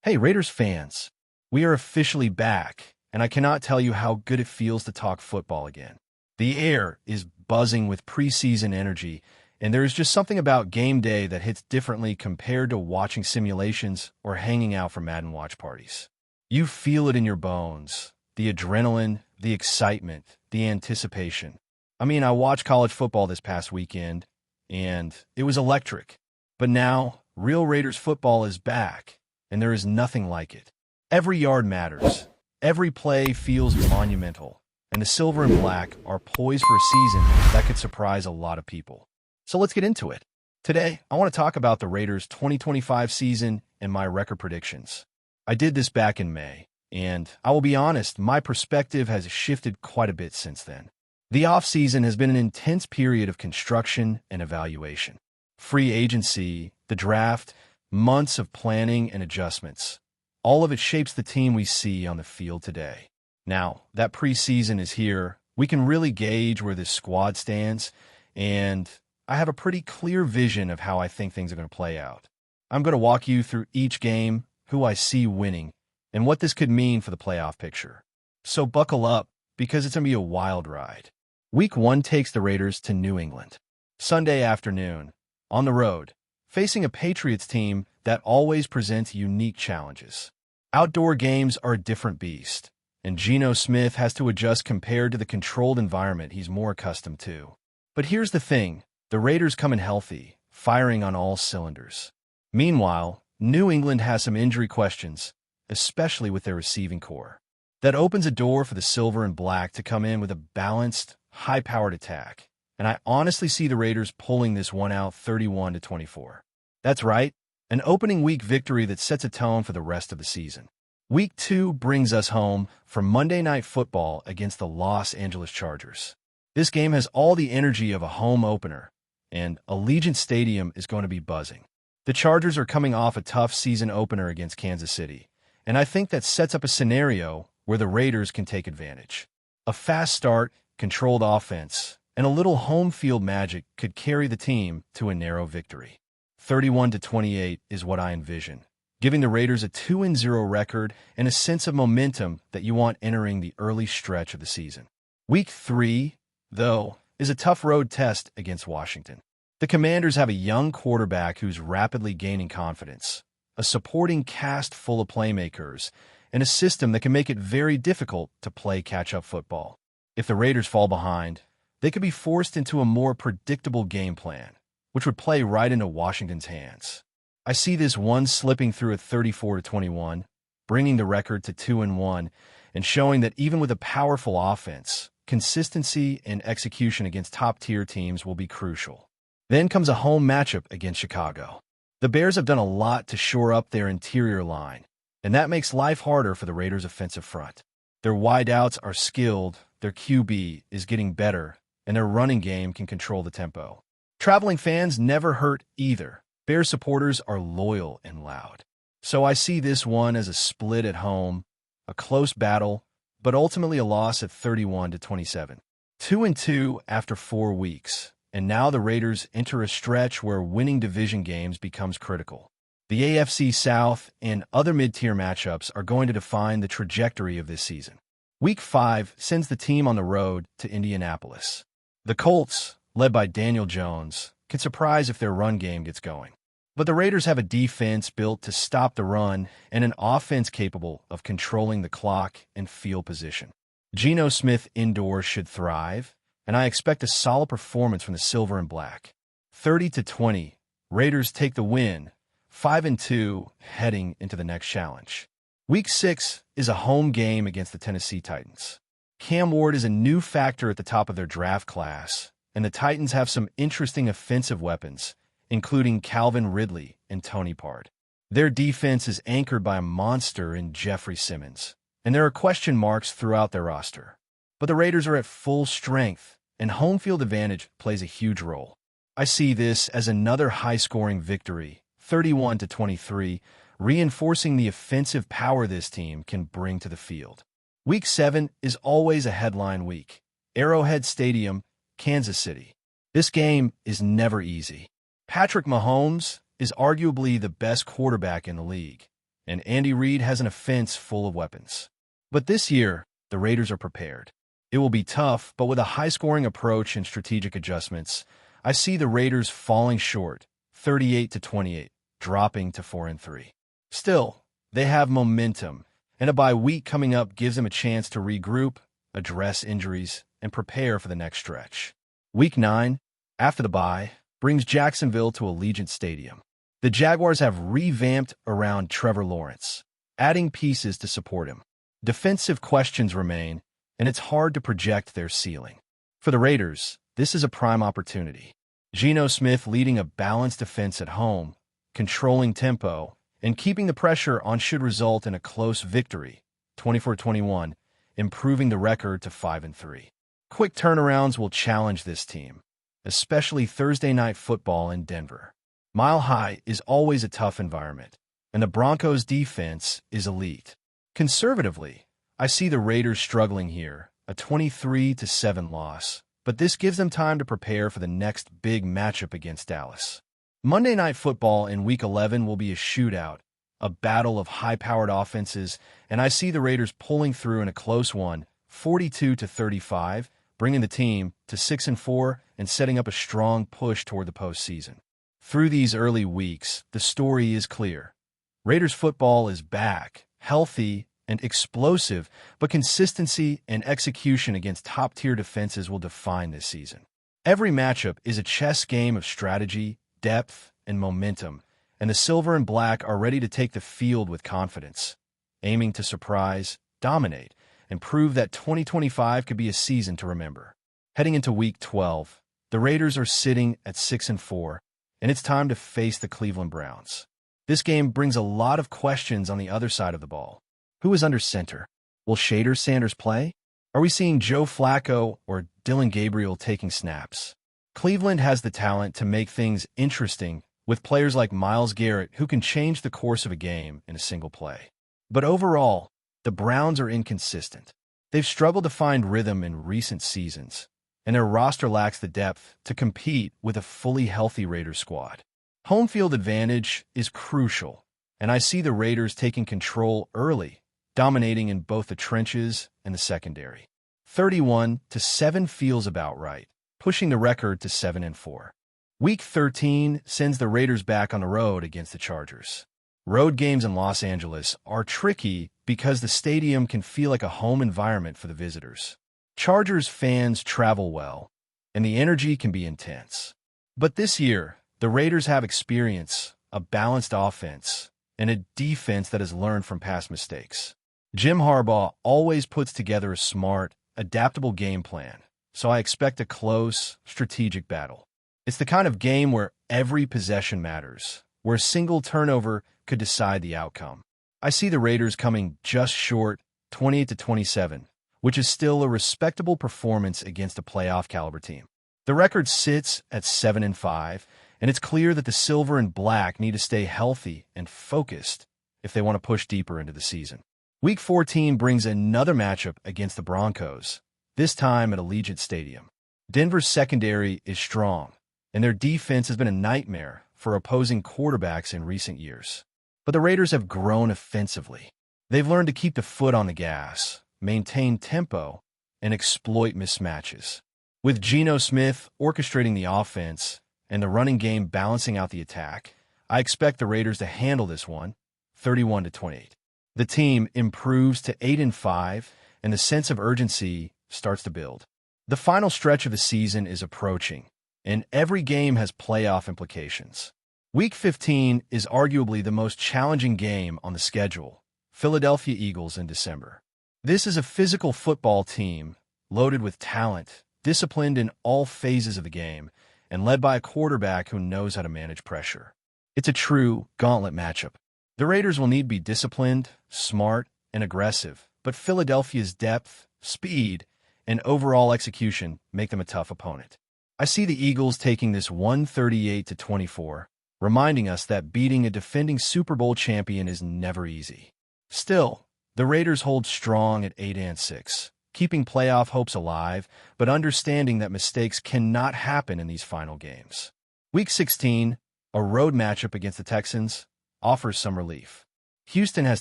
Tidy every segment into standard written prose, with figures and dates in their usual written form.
Hey, Raiders fans, we are officially back, and I cannot tell you how good it feels to talk football again. The air is buzzing with preseason energy, and there is just something about game day that hits differently compared to watching simulations or hanging out for Madden watch parties. You feel it in your bones, the adrenaline, the excitement, the anticipation. I watched college football this past weekend, and it was electric. But now, real Raiders football is back, and there is nothing like it. Every yard matters. Every play feels monumental, and the silver and black are poised for a season that could surprise a lot of people. So let's get into it. Today, I want to talk about the Raiders' 2025 season and my record predictions. I did this back in May, and I will be honest, my perspective has shifted quite a bit since then. The offseason has been an intense period of construction and evaluation. Free agency, the draft, months of planning and adjustments. All of it shapes the team we see on the field today. Now, that preseason is here. We can really gauge where this squad stands, and I have a pretty clear vision of how I think things are going to play out. I'm going to walk you through each game, who I see winning, and what this could mean for the playoff picture. So buckle up, because it's going to be a wild ride. Week 1 takes the Raiders to New England. Sunday afternoon, on the road, facing a Patriots team that always presents unique challenges. Outdoor games are a different beast, and Geno Smith has to adjust compared to the controlled environment he's more accustomed to. But here's the thing, the Raiders come in healthy, firing on all cylinders. Meanwhile, New England has some injury questions, especially with their receiving core. That opens a door for the silver and black to come in with a balanced, high-powered attack. And I honestly see the Raiders pulling this one out 31-24. That's right, an opening week victory that sets a tone for the rest of the season. Week 2 brings us home for Monday Night Football against the Los Angeles Chargers. This game has all the energy of a home opener, and Allegiant Stadium is going to be buzzing. The Chargers are coming off a tough season opener against Kansas City, and I think that sets up a scenario where the Raiders can take advantage. A fast start, controlled offense, and a little home field magic could carry the team to a narrow victory. 31-28 is what I envision, giving the Raiders a 2-0 record and a sense of momentum that you want entering the early stretch of the season. Week 3, though, is a tough road test against Washington. The Commanders have a young quarterback who's rapidly gaining confidence, a supporting cast full of playmakers, and a system that can make it very difficult to play catch-up football. If the Raiders fall behind, they could be forced into a more predictable game plan, which would play right into Washington's hands. I see this one slipping through at 34-21, bringing the record to 2-1, and showing that even with a powerful offense, consistency and execution against top-tier teams will be crucial. Then comes a home matchup against Chicago. The Bears have done a lot to shore up their interior line, and that makes life harder for the Raiders' offensive front. Their wideouts are skilled, their QB is getting better, and their running game can control the tempo. Traveling fans never hurt either. Bears supporters are loyal and loud. So I see this one as a split at home, a close battle, but ultimately a loss at 31-27. 2-2 after 4 weeks, and now the Raiders enter a stretch where winning division games becomes critical. The AFC South and other mid-tier matchups are going to define the trajectory of this season. Week 5 sends the team on the road to Indianapolis. The Colts, led by Daniel Jones, can surprise if their run game gets going. But the Raiders have a defense built to stop the run and an offense capable of controlling the clock and field position. Geno Smith indoors should thrive, and I expect a solid performance from the silver and black. 30-20, Raiders take the win, 5-2 heading into the next challenge. Week 6 is a home game against the Tennessee Titans. Cam Ward is a new factor at the top of their draft class, and the Titans have some interesting offensive weapons, including Calvin Ridley and Tony Pollard. Their defense is anchored by a monster in Jeffrey Simmons, and there are question marks throughout their roster. But the Raiders are at full strength, and home field advantage plays a huge role. I see this as another high-scoring victory, 31-23, reinforcing the offensive power this team can bring to the field. Week 7 is always a headline week. Arrowhead Stadium, Kansas City. This game is never easy. Patrick Mahomes is arguably the best quarterback in the league, and Andy Reid has an offense full of weapons. But this year, the Raiders are prepared. It will be tough, but with a high-scoring approach and strategic adjustments, I see the Raiders falling short, 38-28, dropping to 4-3. Still, they have momentum, and a bye week coming up gives them a chance to regroup, address injuries, and prepare for the next stretch. Week 9, after the bye, brings Jacksonville to Allegiant Stadium. The Jaguars have revamped around Trevor Lawrence, adding pieces to support him. Defensive questions remain, and it's hard to project their ceiling. For the Raiders, this is a prime opportunity. Geno Smith leading a balanced defense at home, controlling tempo, and keeping the pressure on should result in a close victory, 24-21, improving the record to 5-3. Quick turnarounds will challenge this team, especially Thursday Night Football in Denver. Mile High is always a tough environment, and the Broncos' defense is elite. Conservatively, I see the Raiders struggling here, a 23-7 loss, but this gives them time to prepare for the next big matchup against Dallas. Monday Night Football in Week 11 will be a shootout, a battle of high-powered offenses, and I see the Raiders pulling through in a close one, 42-35, bringing the team to 6-4 and setting up a strong push toward the postseason. Through these early weeks, the story is clear. Raiders football is back, healthy and explosive, but consistency and execution against top-tier defenses will define this season. Every matchup is a chess game of strategy, depth, and momentum, and the silver and black are ready to take the field with confidence, aiming to surprise, dominate, and prove that 2025 could be a season to remember. Heading into Week 12, the Raiders are sitting at 6-4, and it's time to face the Cleveland Browns. This game brings a lot of questions on the other side of the ball. Who is under center? Will Shader Sanders play? Are we seeing Joe Flacco or Dylan Gabriel taking snaps? Cleveland has the talent to make things interesting with players like Myles Garrett who can change the course of a game in a single play. But overall, the Browns are inconsistent. They've struggled to find rhythm in recent seasons, and their roster lacks the depth to compete with a fully healthy Raiders squad. Home field advantage is crucial, and I see the Raiders taking control early, dominating in both the trenches and the secondary. 31-7 feels about right, pushing the record to 7-4. Week 13 sends the Raiders back on the road against the Chargers. Road games in Los Angeles are tricky because the stadium can feel like a home environment for the visitors. Chargers fans travel well, and the energy can be intense. But this year, the Raiders have experience, a balanced offense, and a defense that has learned from past mistakes. Jim Harbaugh always puts together a smart, adaptable game plan, so I expect a close, strategic battle. It's the kind of game where every possession matters, where a single turnover could decide the outcome. I see the Raiders coming just short, 28-27, which is still a respectable performance against a playoff-caliber team. The record sits at 7-5, and it's clear that the silver and black need to stay healthy and focused if they want to push deeper into the season. Week 14 brings another matchup against the Broncos, this time at Allegiant Stadium. Denver's secondary is strong, and their defense has been a nightmare for opposing quarterbacks in recent years. But the Raiders have grown offensively. They've learned to keep the foot on the gas, maintain tempo, and exploit mismatches. With Geno Smith orchestrating the offense and the running game balancing out the attack, I expect the Raiders to handle this one, 31-28. The team improves to 8-5, and the sense of urgency starts to build. The final stretch of the season is approaching, and every game has playoff implications. Week 15 is arguably the most challenging game on the schedule, Philadelphia Eagles in December. This is a physical football team, loaded with talent, disciplined in all phases of the game, and led by a quarterback who knows how to manage pressure. It's a true gauntlet matchup. The Raiders will need to be disciplined, smart, and aggressive, but Philadelphia's depth, speed, and overall execution make them a tough opponent. I see the Eagles taking this 138-24, reminding us that beating a defending Super Bowl champion is never easy. Still, the Raiders hold strong at 8-6, keeping playoff hopes alive, but understanding that mistakes cannot happen in these final games. Week 16, a road matchup against the Texans, offers some relief. Houston has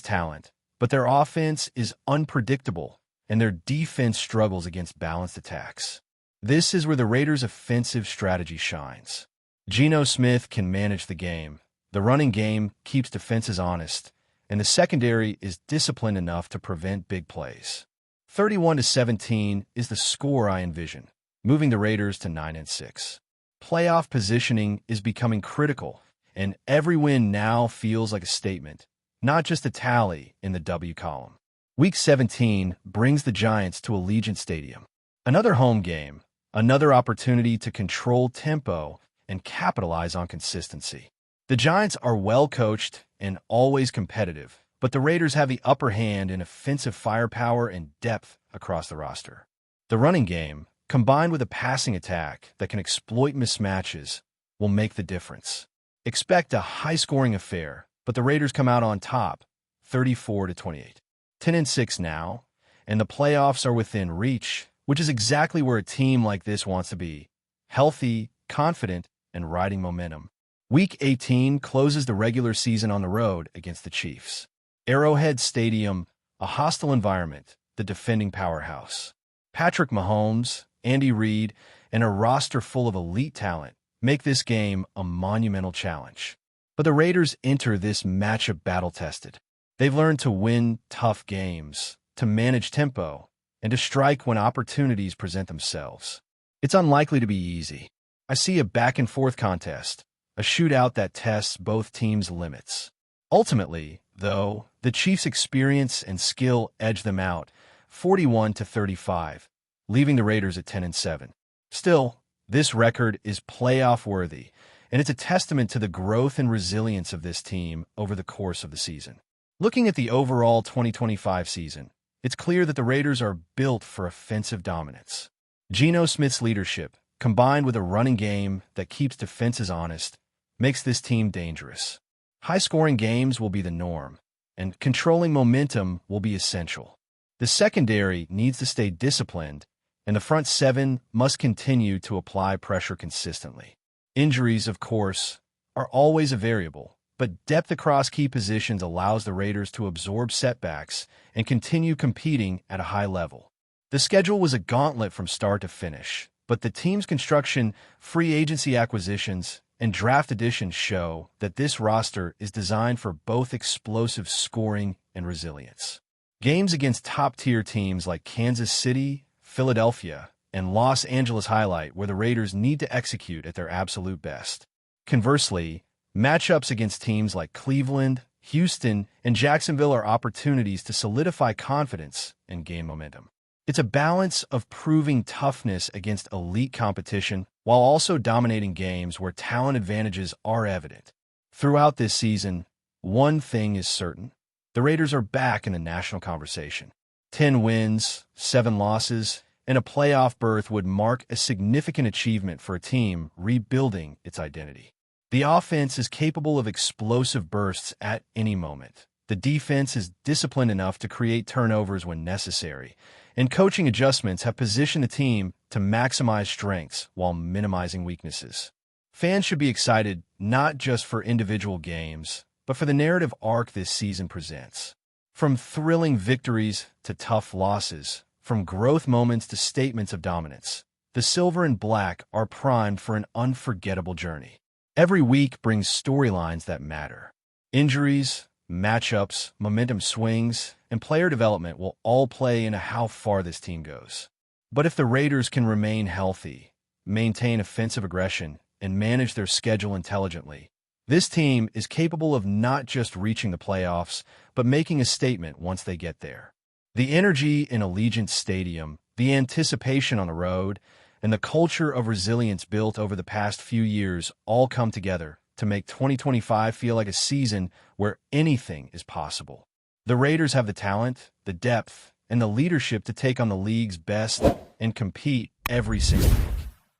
talent, but their offense is unpredictable, and their defense struggles against balanced attacks. This is where the Raiders' offensive strategy shines. Geno Smith can manage the game, the running game keeps defenses honest, and the secondary is disciplined enough to prevent big plays. 31-17 is the score I envision, moving the Raiders to 9-6. Playoff positioning is becoming critical, and every win now feels like a statement, not just a tally in the W column. Week 17 brings the Giants to Allegiant Stadium. Another home game, another opportunity to control tempo and capitalize on consistency. The Giants are well coached and always competitive, but the Raiders have the upper hand in offensive firepower and depth across the roster. The running game, combined with a passing attack that can exploit mismatches, will make the difference. Expect a high-scoring affair, but the Raiders come out on top, 34-28. 10-6 now, and the playoffs are within reach, which is exactly where a team like this wants to be: healthy, confident, and riding momentum. Week 18 closes the regular season on the road against the Chiefs. Arrowhead Stadium, a hostile environment, the defending powerhouse. Patrick Mahomes, Andy Reid, and a roster full of elite talent make this game a monumental challenge. But the Raiders enter this matchup battle-tested. They've learned to win tough games, to manage tempo, and to strike when opportunities present themselves. It's unlikely to be easy. I see a back-and-forth contest, a shootout that tests both teams' limits. Ultimately, though, the Chiefs' experience and skill edge them out, 41-35, leaving the Raiders at 10-7. Still, this record is playoff-worthy, and it's a testament to the growth and resilience of this team over the course of the season. Looking at the overall 2025 season, it's clear that the Raiders are built for offensive dominance. Geno Smith's leadership, combined with a running game that keeps defenses honest, makes this team dangerous. High-scoring games will be the norm, and controlling momentum will be essential. The secondary needs to stay disciplined, and the front seven must continue to apply pressure consistently. Injuries, of course, are always a variable, but depth across key positions allows the Raiders to absorb setbacks and continue competing at a high level. The schedule was a gauntlet from start to finish, but the team's construction, free agency acquisitions, and draft additions show that this roster is designed for both explosive scoring and resilience. Games against top-tier teams like Kansas City, Philadelphia, and Los Angeles highlight where the Raiders need to execute at their absolute best. Conversely, matchups against teams like Cleveland, Houston, and Jacksonville are opportunities to solidify confidence and gain momentum. It's a balance of proving toughness against elite competition while also dominating games where talent advantages are evident. Throughout this season, one thing is certain: the Raiders are back in the national conversation. 10 wins, 7 losses, and a playoff berth would mark a significant achievement for a team rebuilding its identity. The offense is capable of explosive bursts at any moment. The defense is disciplined enough to create turnovers when necessary, and coaching adjustments have positioned the team to maximize strengths while minimizing weaknesses. Fans should be excited not just for individual games, but for the narrative arc this season presents. From thrilling victories to tough losses, from growth moments to statements of dominance, the Silver and Black are primed for an unforgettable journey. Every week brings storylines that matter. Injuries, matchups, momentum swings, and player development will all play into how far this team goes. But if the Raiders can remain healthy, maintain offensive aggression, and manage their schedule intelligently, this team is capable of not just reaching the playoffs, but making a statement once they get there. The energy in Allegiant Stadium, the anticipation on the road, and the culture of resilience built over the past few years all come together to make 2025 feel like a season where anything is possible. The Raiders have the talent, the depth, and the leadership to take on the league's best and compete every single week.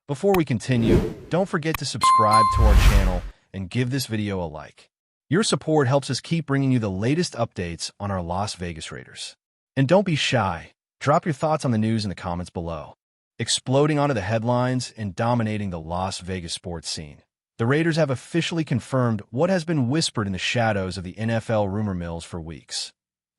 Before we continue, don't forget to subscribe to our channel and give this video a like. Your support helps us keep bringing you the latest updates on our Las Vegas Raiders. And don't be shy. Drop your thoughts on the news in the comments below. Exploding onto the headlines and dominating the Las Vegas sports scene. The Raiders have officially confirmed what has been whispered in the shadows of the NFL rumor mills for weeks.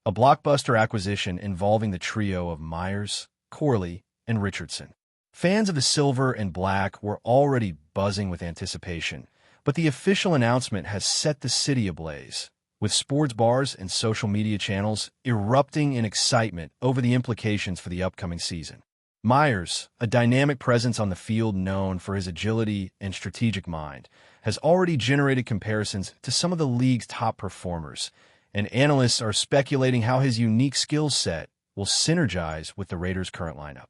A blockbuster acquisition involving the trio of Meyers, CORLEY, and Richardson. Fans of the silver and black were already buzzing with anticipation, but the official announcement has set the city ablaze, with sports bars and social media channels erupting in excitement over the implications for the upcoming season. Meyers, a dynamic presence on the field known for his agility and strategic mind, has already generated comparisons to some of the league's top performers, and analysts are speculating how his unique skill set will synergize with the Raiders' current lineup.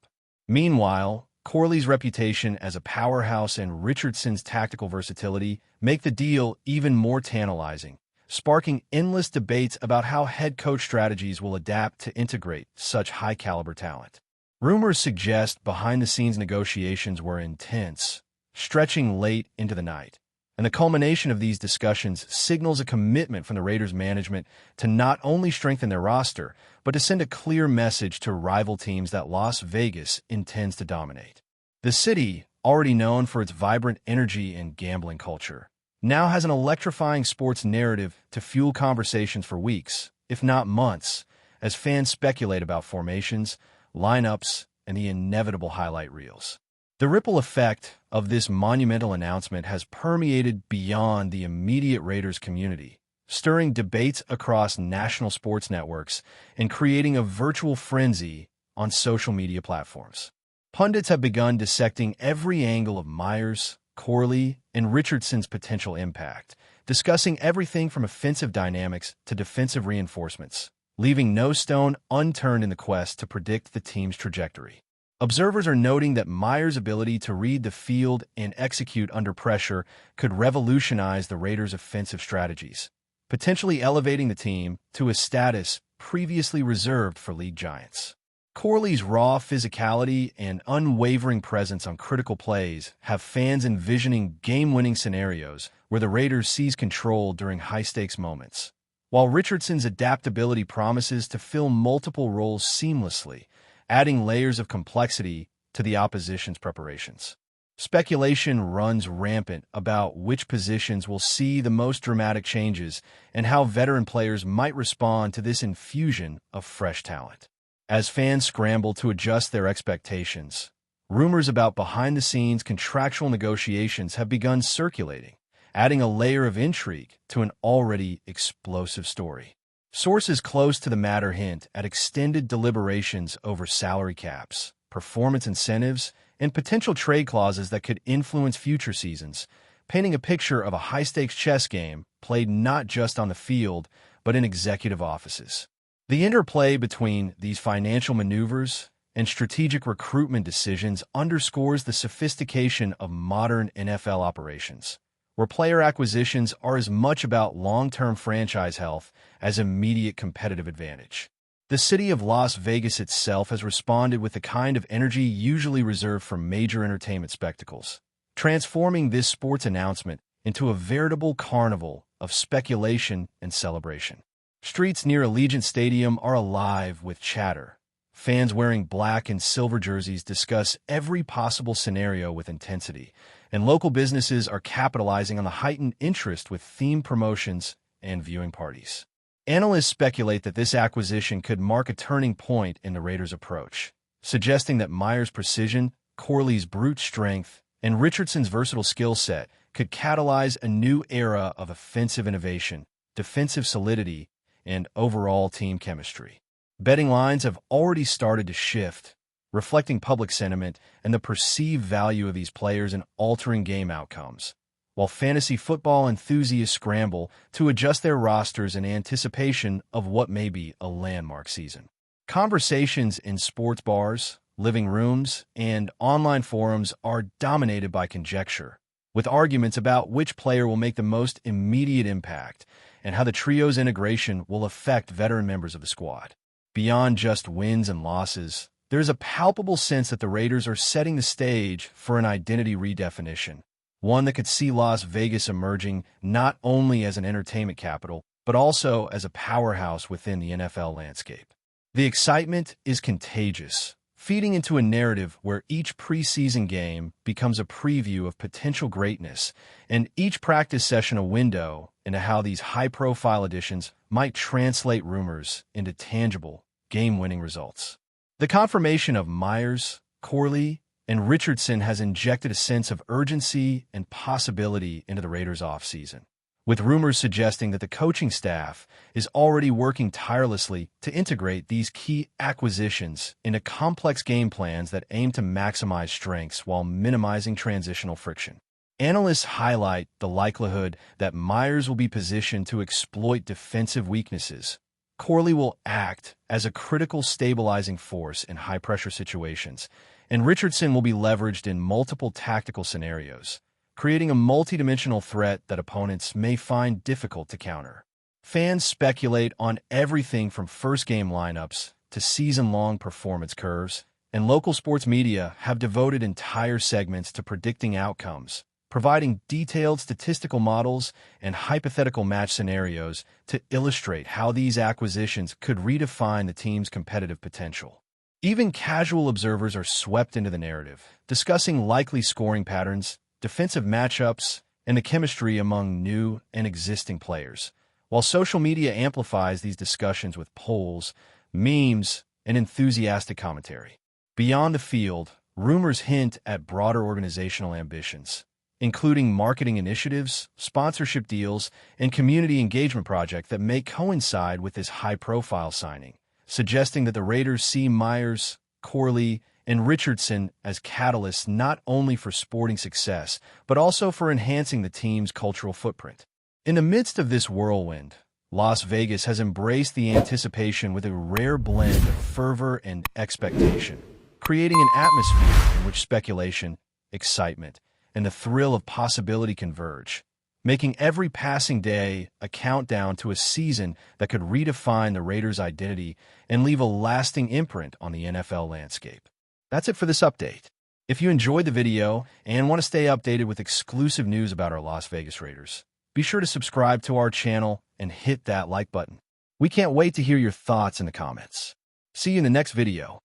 Meanwhile, CORLEY's reputation as a powerhouse and Richardson's tactical versatility make the deal even more tantalizing, sparking endless debates about how head coach strategies will adapt to integrate such high-caliber talent. Rumors suggest behind-the-scenes negotiations were intense, stretching late into the night, and the culmination of these discussions signals a commitment from the Raiders' management to not only strengthen their roster, but to send a clear message to rival teams that Las Vegas intends to dominate. The city, already known for its vibrant energy and gambling culture, now has an electrifying sports narrative to fuel conversations for weeks, if not months, as fans speculate about formations, lineups, and the inevitable highlight reels. The ripple effect of this monumental announcement has permeated beyond the immediate Raiders community, stirring debates across national sports networks and creating a virtual frenzy on social media platforms. Pundits have begun dissecting every angle of Meyers, CORLEY, and Richardson's potential impact, discussing everything from offensive dynamics to defensive reinforcements, leaving no stone unturned in the quest to predict the team's trajectory. Observers are noting that Meyers' ability to read the field and execute under pressure could revolutionize the Raiders' offensive strategies, potentially elevating the team to a status previously reserved for league giants. CORLEY's raw physicality and unwavering presence on critical plays have fans envisioning game-winning scenarios where the Raiders seize control during high-stakes moments, while Richardson's adaptability promises to fill multiple roles seamlessly, adding layers of complexity to the opposition's preparations. Speculation runs rampant about which positions will see the most dramatic changes and how veteran players might respond to this infusion of fresh talent. As fans scramble to adjust their expectations, rumors about behind-the-scenes contractual negotiations have begun circulating, adding a layer of intrigue to an already explosive story. Sources close to the matter hint at extended deliberations over salary caps, performance incentives, and potential trade clauses that could influence future seasons, painting a picture of a high-stakes chess game played not just on the field, but in executive offices. The interplay between these financial maneuvers and strategic recruitment decisions underscores the sophistication of modern NFL operations, where player acquisitions are as much about long-term franchise health as immediate competitive advantage. The city of Las Vegas itself has responded with the kind of energy usually reserved for major entertainment spectacles, transforming this sports announcement into a veritable carnival of speculation and celebration. Streets near Allegiant Stadium are alive with chatter. Fans wearing black and silver jerseys discuss every possible scenario with intensity, and local businesses are capitalizing on the heightened interest with themed promotions and viewing parties. Analysts speculate that this acquisition could mark a turning point in the Raiders' approach, suggesting that Meyers' precision, CORLEY's brute strength, and Richardson's versatile skill set could catalyze a new era of offensive innovation, defensive solidity, and overall team chemistry. Betting lines have already started to shift, reflecting public sentiment and the perceived value of these players in altering game outcomes, while fantasy football enthusiasts scramble to adjust their rosters in anticipation of what may be a landmark season. Conversations in sports bars, living rooms, and online forums are dominated by conjecture, with arguments about which player will make the most immediate impact and how the trio's integration will affect veteran members of the squad. Beyond just wins and losses, there's a palpable sense that the Raiders are setting the stage for an identity redefinition, one that could see Las Vegas emerging not only as an entertainment capital, but also as a powerhouse within the NFL landscape. The excitement is contagious. feeding into a narrative where each preseason game becomes a preview of potential greatness, and each practice session a window into how these high-profile additions might translate rumors into tangible, game-winning results. The confirmation of MEYERS, CORLEY, and Richardson has injected a sense of urgency and possibility into the Raiders' offseason, with rumors suggesting that the coaching staff is already working tirelessly to integrate these key acquisitions into complex game plans that aim to maximize strengths while minimizing transitional friction. Analysts highlight the likelihood that MEYERS will be positioned to exploit defensive weaknesses. CORLEY will act as a critical stabilizing force in high-pressure situations, and Richardson will be leveraged in multiple tactical scenarios, creating a multidimensional threat that opponents may find difficult to counter. Fans speculate on everything from first-game lineups to season-long performance curves, and local sports media have devoted entire segments to predicting outcomes, providing detailed statistical models and hypothetical match scenarios to illustrate how these acquisitions could redefine the team's competitive potential. Even casual observers are swept into the narrative, discussing likely scoring patterns, defensive matchups, and the chemistry among new and existing players, while social media amplifies these discussions with polls, memes, and enthusiastic commentary. Beyond the field, rumors hint at broader organizational ambitions, including marketing initiatives, sponsorship deals, and community engagement projects that may coincide with this high-profile signing, suggesting that the Raiders see MEYERS, CORLEY, and Richardson as catalysts not only for sporting success, but also for enhancing the team's cultural footprint. In the midst of this whirlwind, Las Vegas has embraced the anticipation with a rare blend of fervor and expectation, creating an atmosphere in which speculation, excitement, and the thrill of possibility converge, making every passing day a countdown to a season that could redefine the Raiders' identity and leave a lasting imprint on the NFL landscape. That's it for this update. If you enjoyed the video and want to stay updated with exclusive news about our Las Vegas Raiders, be sure to subscribe to our channel and hit that like button. We can't wait to hear your thoughts in the comments. See you in the next video.